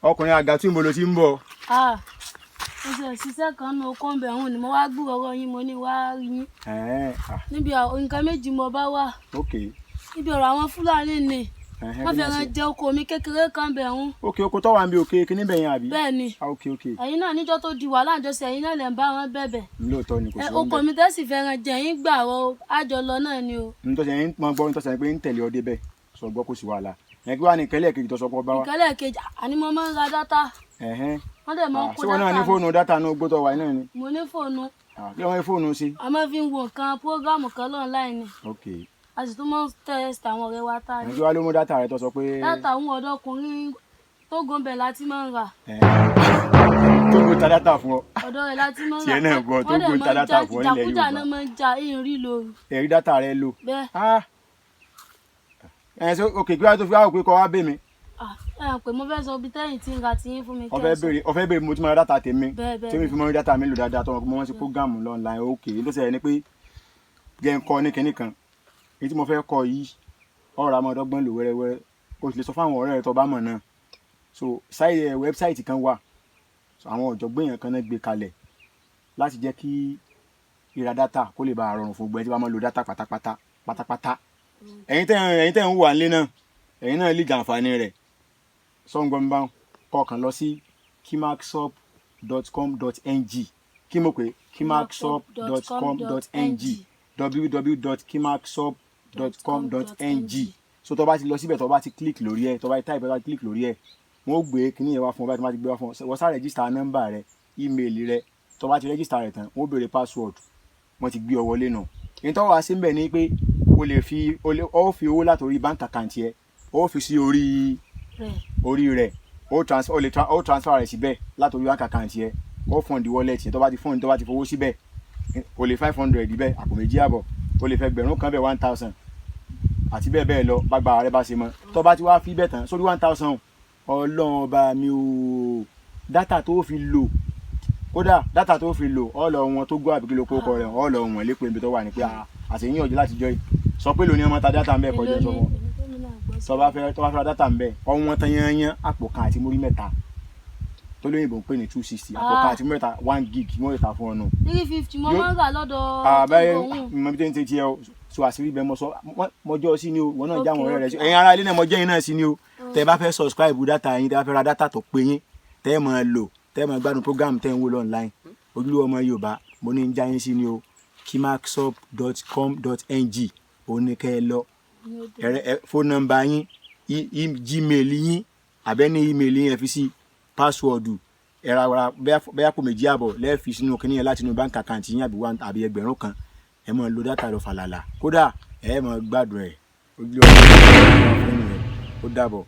ọkùnrin àgàtú ìmọ̀ ló ti ń bọ̀. Mo ṣe ṣiṣẹ́ kan ní oko ń bẹ̀ wọ́n ni mo wá gbúrò ọ̀rọ̀ yín mo ní wá rí yín. Níbi nǹkan méjì mo bá wà. Níbi ọ̀rọ̀ àwọn Fúlàní ni wọ́n fẹ́ràn jẹ oko mi kékeré kan bẹ̀ wọ́n. Oko tó wà ń bí òkè kíní bẹ̀ yẹn àbí. Bẹ́ẹ̀ ni ẹ̀yin náà níjọ́ tó di wàhálà àjọṣe ẹ̀yin náà lè ń bá wọn bẹ̀bẹ̀. Lóòótọ́ ni kò sí oúnjẹ. Oko mi tẹ́sí fẹ́ràn jẹ yín gbà wọ àjọ lọ náà ni o. Nítorí ẹ̀yin máa gbọ́ nítorí pé ń tẹ̀lé ọ débẹ̀ sọ gbọ́ kò sí wàhálà. Ẹ̀gbẹ́ wa ní ìkẹ́lẹ̀ kejì tó sọ pé ọba wa. Ìkẹ́lẹ̀ kejì àní mo máa ń ra dátà. Wọ́n dẹ̀ máa ń kó dátà. Ṣé wọn náà ní fóònù dátà náà gbọ́dọ̀ wà náà ni? Mo ní fóònù. Kí wọ́n ní fóònù sí? A máa fi ń wo nǹkan prógámù kan online ni. A sì tún máa ń test àwọn ọ̀rẹ́ wa tá a ní. Ẹ̀gbẹ́ wa ló mú dátà rẹ tó sọ pé. Dátà òun ọ̀dọ́kùnrin tó gòǹbẹ̀ láti máa ń rà. Tó gbé ta dátà fún ọ. Ọ̀dọ̀ rẹ̀ láti máa ń rà. Tiẹ̀ náà gbọ́ tó gbé ta dátà fún ọ nílẹ̀ Yorùbá. Jàkújà náà máa ń ja ìrìn lóru. Ẹ̀rí dátà rẹ lò. Bẹ́ẹ̀. Ṣé òkè kí wàá tó fi wá òpin kọ́ wá bẹ̀ mí. Pé mo fẹ́ sọ ibi tẹ́yìn tí ń ra tí yín fún mi. Ọ̀fẹ́ bèrè mo ti máa dátà tèmi. Tí mi fi mọ́ dátà mi lò dáadáa tó wọn sí prógámù online òkè ló ṣẹlẹ̀ ni pé jẹ́ ń kọ́ ní kinní kan. Èyí tí mo fẹ́ kọ́ yìí ọ̀rọ̀ àmọ́dọ́gbọ́n lò wẹ́rẹ́wẹ́rẹ́ o sì lè sọ fún àwọn ọ̀rẹ́ rẹ tó bá mọ̀ náà. So wẹ́bsáìtì kan wà àwọn ọ̀jọ̀gbọ́n èèyàn kan náà gbé kalẹ̀ láti jẹ́ kí ìra dátà kó lè bá rọrùn fún gbogbo ẹni tí bá máa lo dátà pátápátá. Ẹ̀yin tẹ́ ń wà nílé náà ẹ̀yin náà lè jàǹfààní rẹ̀ sọ́ngbọ́n bá kọkàn lọ sí kimakshop.com.ng kí mo pè kimakshop.com.ng www.kimakshop.com.ng so tó bá ti lọ síbẹ̀ tó bá ti click lórí ẹ̀ tó bá ti type tó bá ti click lórí ẹ̀ wọ́n ó gbé kíní yẹn wá fún ọ báyìí tó bá ti gbé wá fún ọ wọ́n sá rẹ́gísítà nọ́mbà rẹ ímeèlì rẹ tó bá ti rẹ́gísítà rẹ̀ tán wọ́n ó béèrè password wọ́n ti gbé ọ wọlé nù. èyí tó wà sí ń bẹ̀ ni pé o lè fi owó látòrí bank account yẹ o fi sí orí rẹ̀ o transfer rẹ̀ síbẹ̀ látòrí bank account yẹ o fund wallet yẹ tó bá ti fowó síbẹ̀ o lè 500 bẹ́ẹ̀ àpò méjì àbọ̀ o lè fẹ́ gbẹ̀rún kan bẹ́ẹ̀ 1000 àti bẹ́ẹ̀ bẹ́ẹ̀ lọ bágbára rẹ bá ṣe mọ́ tó bá ti wá fi bẹ́ẹ̀ tán sórí 1000 ọlọ́run ọba mi ò dátà tó fi lò kódà dátà tó fi lò ọlọ wọn tó gbọ́ àbíkí ló kókó rẹ̀ ọlọ wọn lé pé ibi tó wà ní pé àṣeyìn ọjọ́ láti jọ yìí sọ pé lóní ọmọ ta dátà ń bẹ kọjá sọ wọn tó bá fẹ́ ra dátà ń bẹ ọwọ́n tán yányán àpò kan àti múrí mẹ́ta tó lóyìnbó ń pè ní 260 àpò kan àti mẹ́ta 1 gig mọ́ ìta fún ọ nù. 350 mo máa ń rà lọ́dọ̀ àbáyé mo bí tẹ́ ń tẹ́ tiẹ̀ o so àṣírí bẹ́ẹ̀ mọ́jọ́ sí ni o wọn náà jáwọn ọ̀rẹ́ rẹ̀ sí ẹ̀yin ará ilé náà mọ́jọ́ yín náà sí ni o tẹ́ bá fẹ́ subscribe dátà yín tẹ́ bá fẹ́ ra dátà tó pé yín tẹ́ máa lò tẹ́ máa gbádùn program tẹ́ ń wò lọ online ojúlówó ọmọ Yorùbá mo ní ń já yín sí ni o kimakshop.com.ng òun ni kẹ́ ẹ lọ fóònù nọ́mbà yín gmail yín àbẹ́ni email yín ẹ fi sí password ẹ̀rọ bẹ́ẹ̀ kò méjì àbọ̀ lẹ́ẹ̀fi sínú kínní yẹn láti inú bank account yín àbí ẹgbẹ̀rún kan ẹ máa lo dátà lọ fàlàlà kódà ẹ máa gbádùn ẹ̀ ojúlówó ọmọ Yorùbá fún ẹ̀ ó dàbọ̀.